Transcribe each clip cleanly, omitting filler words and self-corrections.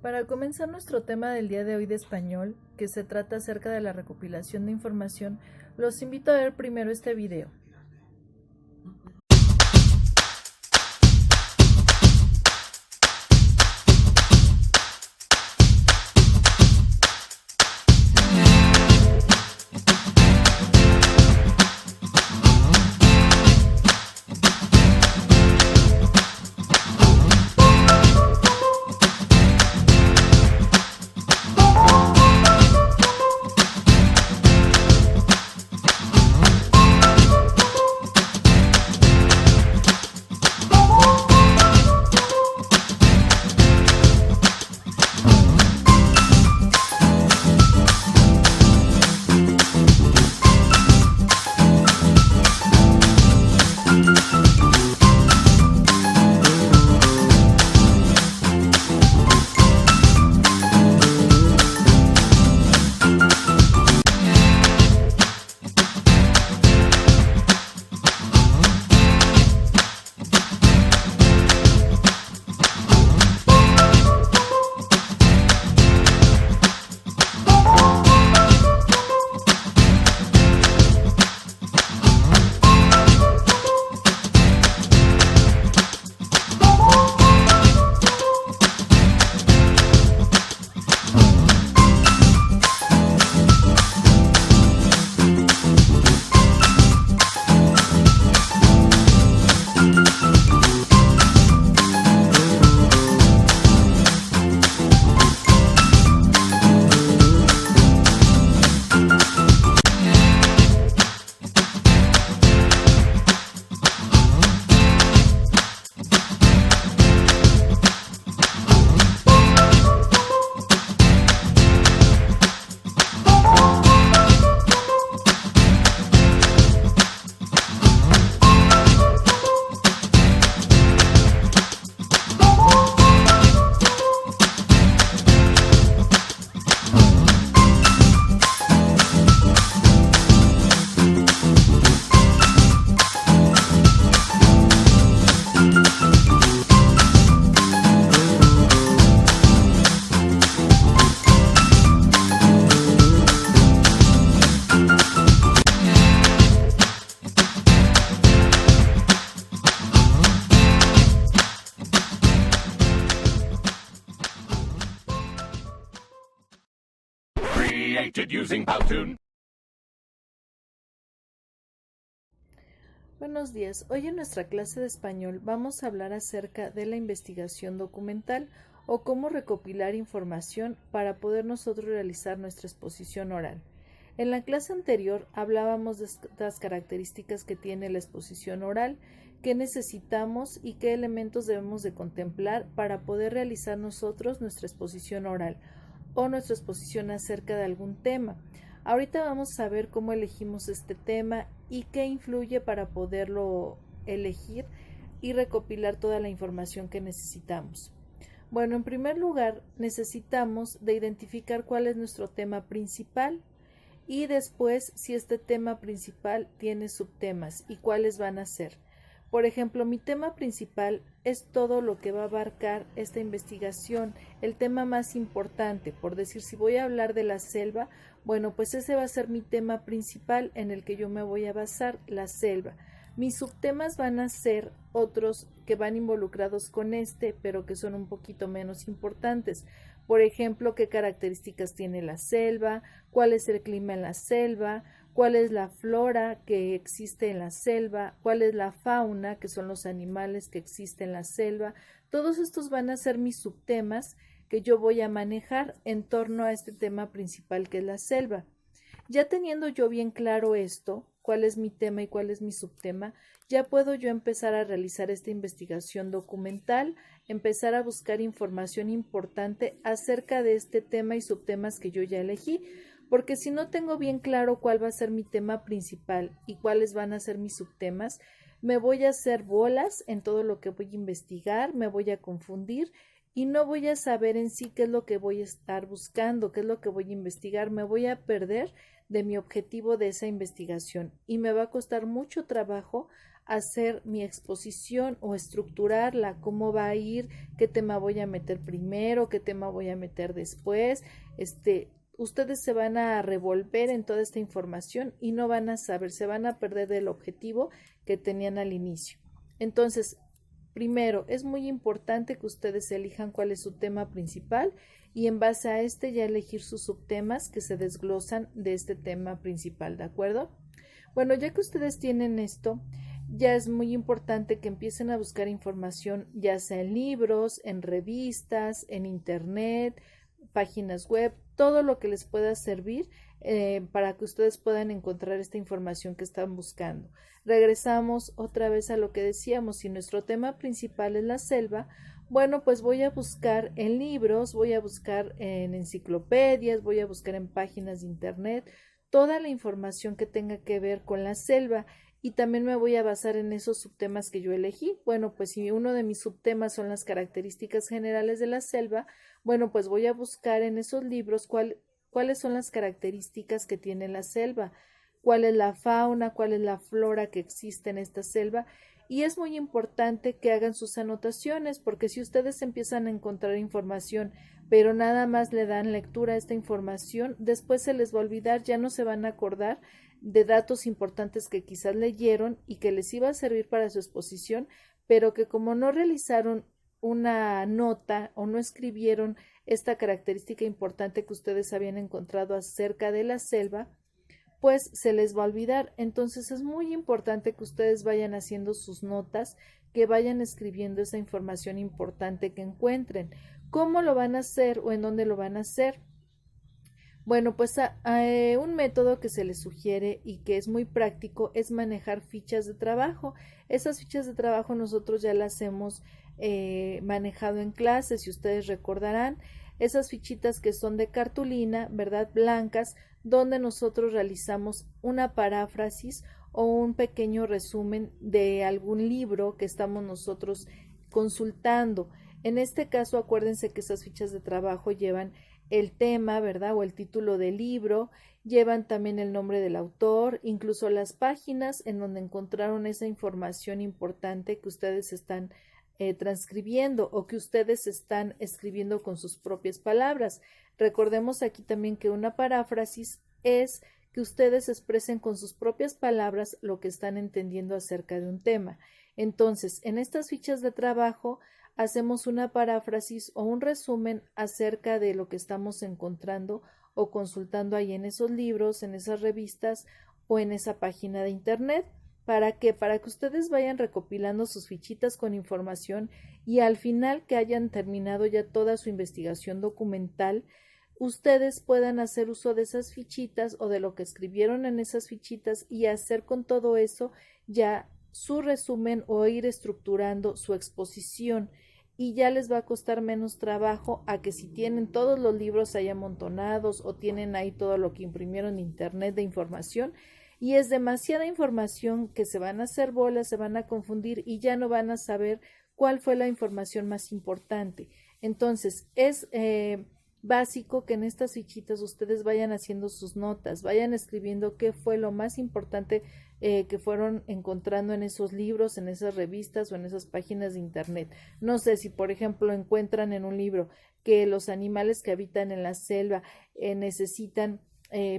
Para comenzar nuestro tema del día de hoy de español, que se trata acerca de la recopilación de información, los invito a ver primero este video. Using Powtoon. Buenos días, hoy en nuestra clase de español vamos a hablar acerca de la investigación documental o cómo recopilar información para poder nosotros realizar nuestra exposición oral. En la clase anterior hablábamos de estas características que tiene la exposición oral, qué necesitamos y qué elementos debemos de contemplar para poder realizar nosotros nuestra exposición oral o nuestra exposición acerca de algún tema. Ahorita vamos a ver cómo elegimos este tema y qué influye para poderlo elegir y recopilar toda la información que necesitamos. Bueno, en primer lugar, necesitamos de identificar cuál es nuestro tema principal y después si este tema principal tiene subtemas y cuáles van a ser. Por ejemplo, mi tema principal es todo lo que va a abarcar esta investigación, el tema más importante, por decir, si voy a hablar de la selva, bueno, pues ese va a ser mi tema principal en el que yo me voy a basar, la selva. Mis subtemas van a ser otros que van involucrados con este, pero que son un poquito menos importantes. Por ejemplo, qué características tiene la selva, cuál es el clima en la selva, cuál es la flora que existe en la selva, cuál es la fauna, que son los animales que existen en la selva. Todos estos van a ser mis subtemas que yo voy a manejar en torno a este tema principal que es la selva. Ya teniendo yo bien claro esto, cuál es mi tema y cuál es mi subtema, ya puedo yo empezar a realizar esta investigación documental, empezar a buscar información importante acerca de este tema y subtemas que yo ya elegí, porque si no tengo bien claro cuál va a ser mi tema principal y cuáles van a ser mis subtemas, me voy a hacer bolas en todo lo que voy a investigar, me voy a confundir y no voy a saber en sí qué es lo que voy a estar buscando, qué es lo que voy a investigar, me voy a perder de mi objetivo de esa investigación y me va a costar mucho trabajo hacer mi exposición o estructurarla, cómo va a ir, qué tema voy a meter primero, qué tema voy a meter después. Ustedes se van a revolver en toda esta información y no van a saber, se van a perder del objetivo que tenían al inicio. Entonces, primero, es muy importante que ustedes elijan cuál es su tema principal y en base a este ya elegir sus subtemas que se desglosan de este tema principal, ¿de acuerdo? Bueno, ya que ustedes tienen esto, ya es muy importante que empiecen a buscar información, ya sea en libros, en revistas, en internet, páginas web, todo lo que les pueda servir para que ustedes puedan encontrar esta información que están buscando. Regresamos otra vez a lo que decíamos, si nuestro tema principal es la selva, bueno, pues voy a buscar en libros, voy a buscar en enciclopedias, voy a buscar en páginas de internet, toda la información que tenga que ver con la selva y también me voy a basar en esos subtemas que yo elegí. Bueno, pues si uno de mis subtemas son las características generales de la selva, bueno, pues voy a buscar en esos libros cuáles son las características que tiene la selva, cuál es la fauna, cuál es la flora que existe en esta selva. Y es muy importante que hagan sus anotaciones, porque si ustedes empiezan a encontrar información, pero nada más le dan lectura a esta información, después se les va a olvidar, ya no se van a acordar de datos importantes que quizás leyeron y que les iba a servir para su exposición, pero que como no realizaron una nota o no escribieron esta característica importante que ustedes habían encontrado acerca de la selva, pues se les va a olvidar. Entonces es muy importante que ustedes vayan haciendo sus notas, que vayan escribiendo esa información importante que encuentren. ¿Cómo lo van a hacer o en dónde lo van a hacer? Bueno, pues un método que se les sugiere y que es muy práctico es manejar fichas de trabajo. Esas fichas de trabajo nosotros ya las hemos manejado en clases, si ustedes recordarán, esas fichitas que son de cartulina, ¿verdad? Blancas, donde nosotros realizamos una paráfrasis o un pequeño resumen de algún libro que estamos nosotros consultando. En este caso, acuérdense que esas fichas de trabajo llevan el tema, ¿verdad? O el título del libro, llevan también el nombre del autor, incluso las páginas en donde encontraron esa información importante que ustedes están transcribiendo o que ustedes están escribiendo con sus propias palabras. Recordemos aquí también que una paráfrasis es que ustedes expresen con sus propias palabras lo que están entendiendo acerca de un tema. Entonces, en estas fichas de trabajo hacemos una paráfrasis o un resumen acerca de lo que estamos encontrando o consultando ahí en esos libros, en esas revistas o en esa página de internet. ¿Para qué? Para que ustedes vayan recopilando sus fichitas con información y al final que hayan terminado ya toda su investigación documental, ustedes puedan hacer uso de esas fichitas o de lo que escribieron en esas fichitas y hacer con todo eso ya su resumen o ir estructurando su exposición y ya les va a costar menos trabajo a que si tienen todos los libros ahí amontonados o tienen ahí todo lo que imprimieron en internet de información y es demasiada información que se van a hacer bolas, se van a confundir y ya no van a saber cuál fue la información más importante. Entonces es básico que en estas fichitas ustedes vayan haciendo sus notas, vayan escribiendo qué fue lo más importante que fueron encontrando en esos libros, en esas revistas o en esas páginas de internet. No sé si, por ejemplo, encuentran en un libro que los animales que habitan en la selva necesitan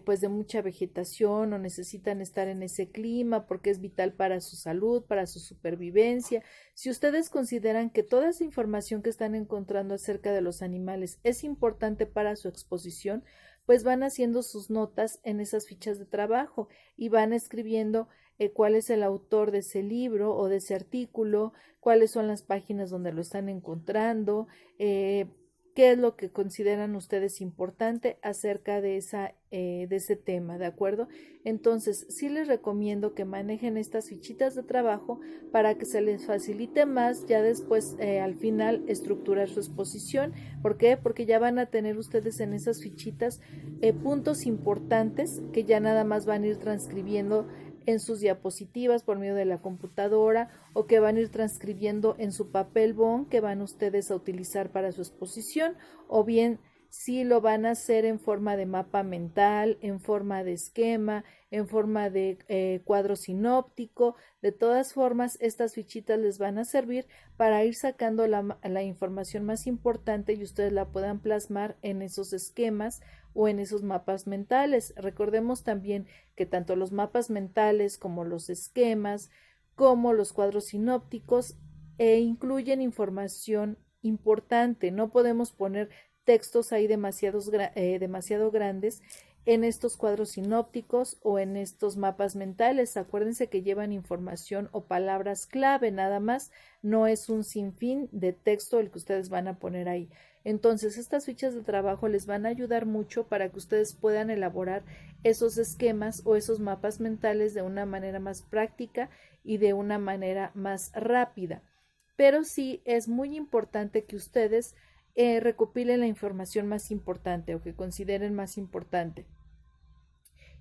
pues de mucha vegetación o necesitan estar en ese clima porque es vital para su salud, para su supervivencia. Si ustedes consideran que toda esa información que están encontrando acerca de los animales es importante para su exposición, pues van haciendo sus notas en esas fichas de trabajo y van escribiendo cuál es el autor de ese libro o de ese artículo, cuáles son las páginas donde lo están encontrando, qué es lo que consideran ustedes importante acerca de ese tema, ¿de acuerdo? Entonces, sí les recomiendo que manejen estas fichitas de trabajo para que se les facilite más ya después, al final, estructurar su exposición. ¿Por qué? Porque ya van a tener ustedes en esas fichitas puntos importantes que ya nada más van a ir transcribiendo en sus diapositivas por medio de la computadora o que van a ir transcribiendo en su papel bond que van ustedes a utilizar para su exposición o bien si lo van a hacer en forma de mapa mental, en forma de esquema, en forma de cuadro sinóptico. De todas formas, estas fichitas les van a servir para ir sacando la información más importante y ustedes la puedan plasmar en esos esquemas o en esos mapas mentales. Recordemos también que tanto los mapas mentales como los esquemas, como los cuadros sinópticos, incluyen información importante. No podemos poner textos ahí demasiado grandes en estos cuadros sinópticos o en estos mapas mentales. Acuérdense que llevan información o palabras clave nada más, no es un sinfín de texto el que ustedes van a poner ahí. Entonces, estas fichas de trabajo les van a ayudar mucho para que ustedes puedan elaborar esos esquemas o esos mapas mentales de una manera más práctica y de una manera más rápida. Pero sí es muy importante que ustedes recopilen la información más importante o que consideren más importante.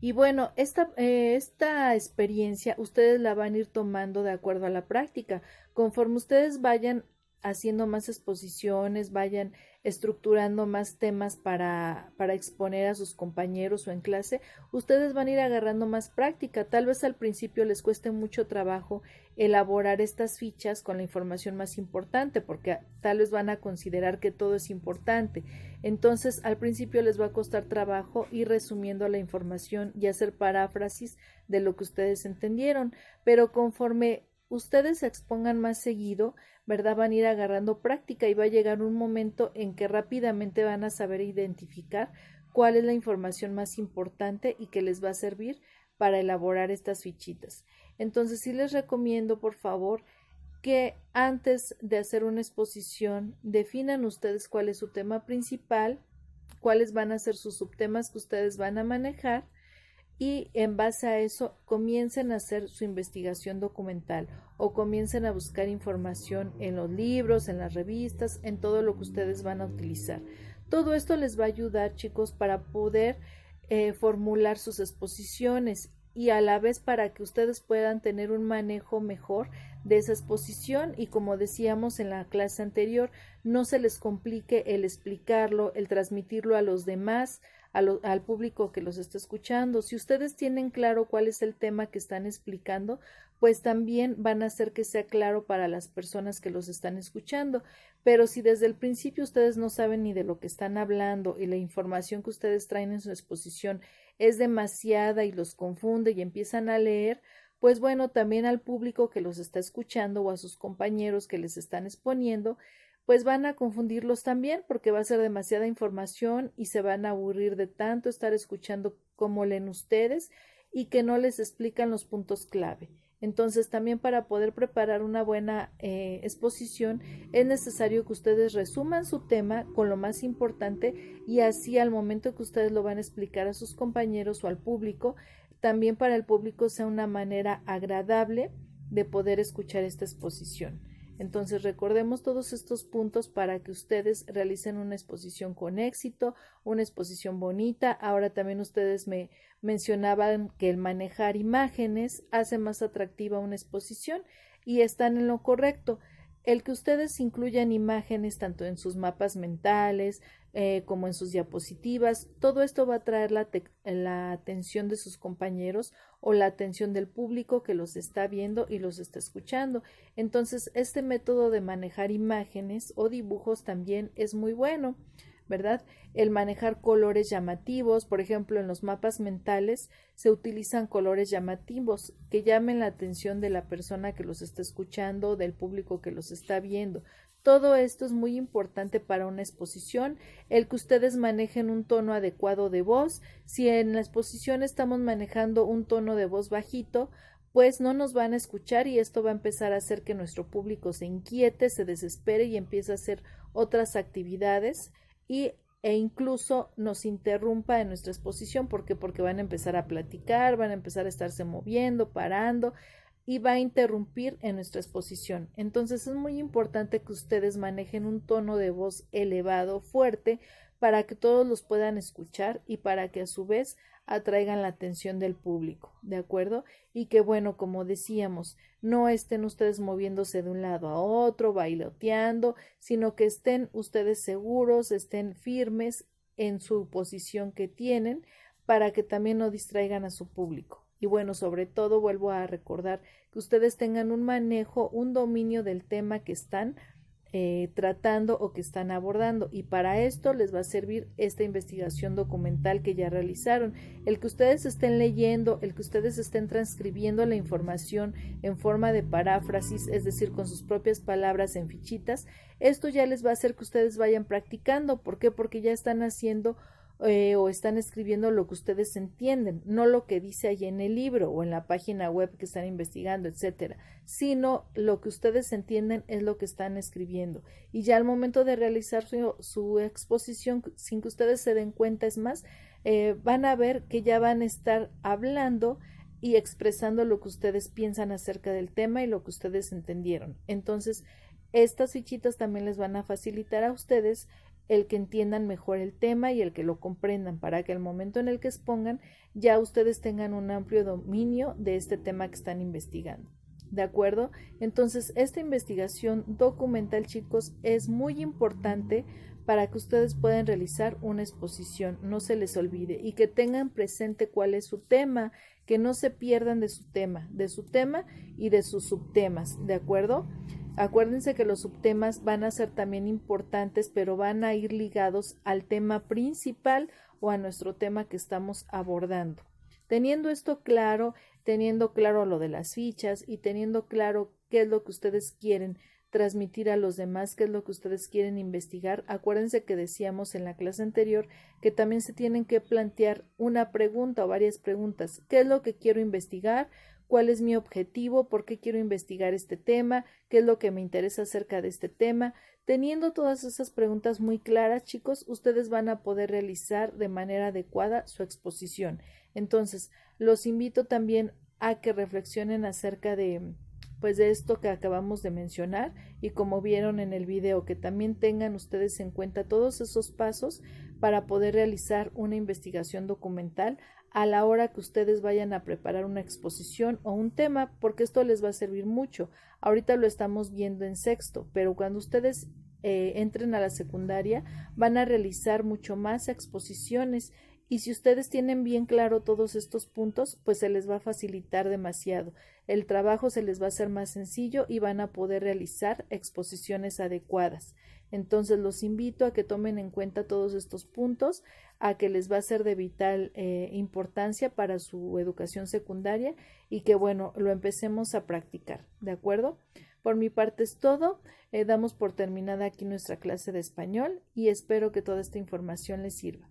Y bueno, esta experiencia ustedes la van a ir tomando de acuerdo a la práctica. Conforme ustedes vayan haciendo más exposiciones, vayan estructurando más temas para exponer a sus compañeros o en clase, ustedes van a ir agarrando más práctica. Tal vez al principio les cueste mucho trabajo elaborar estas fichas con la información más importante, porque tal vez van a considerar que todo es importante. Entonces, al principio les va a costar trabajo ir resumiendo la información y hacer paráfrasis de lo que ustedes entendieron, pero conforme ustedes se expongan más seguido, ¿verdad? Van a ir agarrando práctica y va a llegar un momento en que rápidamente van a saber identificar cuál es la información más importante y que les va a servir para elaborar estas fichitas. Entonces, sí les recomiendo, por favor, que antes de hacer una exposición definan ustedes cuál es su tema principal, cuáles van a ser sus subtemas que ustedes van a manejar y en base a eso comiencen a hacer su investigación documental o comiencen a buscar información en los libros, en las revistas, en todo lo que ustedes van a utilizar. Todo esto les va a ayudar, chicos, para poder formular sus exposiciones y a la vez para que ustedes puedan tener un manejo mejor de esa exposición y, como decíamos en la clase anterior, no se les complique el explicarlo, el transmitirlo a los demás, al público que los está escuchando. Si ustedes tienen claro cuál es el tema que están explicando, pues también van a hacer que sea claro para las personas que los están escuchando. Pero si desde el principio ustedes no saben ni de lo que están hablando y la información que ustedes traen en su exposición es demasiada y los confunde y empiezan a leer, pues bueno, también al público que los está escuchando o a sus compañeros que les están exponiendo, pues van a confundirlos también porque va a ser demasiada información y se van a aburrir de tanto estar escuchando cómo leen ustedes y que no les explican los puntos clave. Entonces, también para poder preparar una buena exposición es necesario que ustedes resuman su tema con lo más importante y así al momento que ustedes lo van a explicar a sus compañeros o al público, también para el público sea una manera agradable de poder escuchar esta exposición. Entonces, recordemos todos estos puntos para que ustedes realicen una exposición con éxito, una exposición bonita. Ahora también ustedes me mencionaban que el manejar imágenes hace más atractiva una exposición y están en lo correcto. El que ustedes incluyan imágenes tanto en sus mapas mentales como en sus diapositivas, todo esto va a atraer la atención de sus compañeros o la atención del público que los está viendo y los está escuchando. Entonces, este método de manejar imágenes o dibujos también es muy bueno, ¿verdad? El manejar colores llamativos, por ejemplo, en los mapas mentales se utilizan colores llamativos que llamen la atención de la persona que los está escuchando, del público que los está viendo. Todo esto es muy importante para una exposición, el que ustedes manejen un tono adecuado de voz. Si en la exposición estamos manejando un tono de voz bajito, pues no nos van a escuchar y esto va a empezar a hacer que nuestro público se inquiete, se desespere y empiece a hacer otras actividades e incluso nos interrumpa en nuestra exposición. ¿Por qué? Porque van a empezar a platicar, van a empezar a estarse moviendo, parando y va a interrumpir en nuestra exposición. Entonces es muy importante que ustedes manejen un tono de voz elevado, fuerte, para que todos los puedan escuchar y para que a su vez atraigan la atención del público, ¿de acuerdo? Y que bueno, como decíamos, no estén ustedes moviéndose de un lado a otro, bailoteando, sino que estén ustedes seguros, estén firmes en su posición que tienen para que también no distraigan a su público. Y bueno, sobre todo vuelvo a recordar que ustedes tengan un manejo, un dominio del tema que están tratando o que están abordando, y para esto les va a servir esta investigación documental que ya realizaron. El que ustedes estén leyendo, el que ustedes estén transcribiendo la información en forma de paráfrasis, es decir, con sus propias palabras en fichitas, esto ya les va a hacer que ustedes vayan practicando. ¿Por qué? Porque ya están haciendo o están escribiendo lo que ustedes entienden, no lo que dice ahí en el libro o en la página web que están investigando, etcétera, sino lo que ustedes entienden es lo que están escribiendo. Y ya al momento de realizar su exposición, sin que ustedes se den cuenta, es más, van a ver que ya van a estar hablando y expresando lo que ustedes piensan acerca del tema y lo que ustedes entendieron. Entonces, estas fichitas también les van a facilitar a ustedes el que entiendan mejor el tema y el que lo comprendan, para que al momento en el que expongan ya ustedes tengan un amplio dominio de este tema que están investigando. ¿De acuerdo? Entonces, esta investigación documental, chicos, es muy importante para que ustedes puedan realizar una exposición, no se les olvide, y que tengan presente cuál es su tema, que no se pierdan de su tema y de sus subtemas, ¿de acuerdo? Acuérdense que los subtemas van a ser también importantes, pero van a ir ligados al tema principal o a nuestro tema que estamos abordando. Teniendo esto claro, teniendo claro lo de las fichas y teniendo claro qué es lo que ustedes quieren transmitir a los demás, qué es lo que ustedes quieren investigar, acuérdense que decíamos en la clase anterior que también se tienen que plantear una pregunta o varias preguntas. ¿Qué es lo que quiero investigar? ¿Cuál es mi objetivo? ¿Por qué quiero investigar este tema? ¿Qué es lo que me interesa acerca de este tema? Teniendo todas esas preguntas muy claras, chicos, ustedes van a poder realizar de manera adecuada su exposición. Entonces, los invito también a que reflexionen acerca de esto que acabamos de mencionar, y como vieron en el video, que también tengan ustedes en cuenta todos esos pasos para poder realizar una investigación documental a la hora que ustedes vayan a preparar una exposición o un tema, porque esto les va a servir mucho. Ahorita lo estamos viendo en sexto, pero cuando ustedes entren a la secundaria van a realizar mucho más exposiciones, y si ustedes tienen bien claro todos estos puntos, pues se les va a facilitar demasiado. El trabajo se les va a hacer más sencillo y van a poder realizar exposiciones adecuadas. Entonces los invito a que tomen en cuenta todos estos puntos, a que les va a ser de vital importancia para su educación secundaria, y que bueno, lo empecemos a practicar, ¿de acuerdo? Por mi parte es todo. Damos por terminada aquí nuestra clase de español y espero que toda esta información les sirva.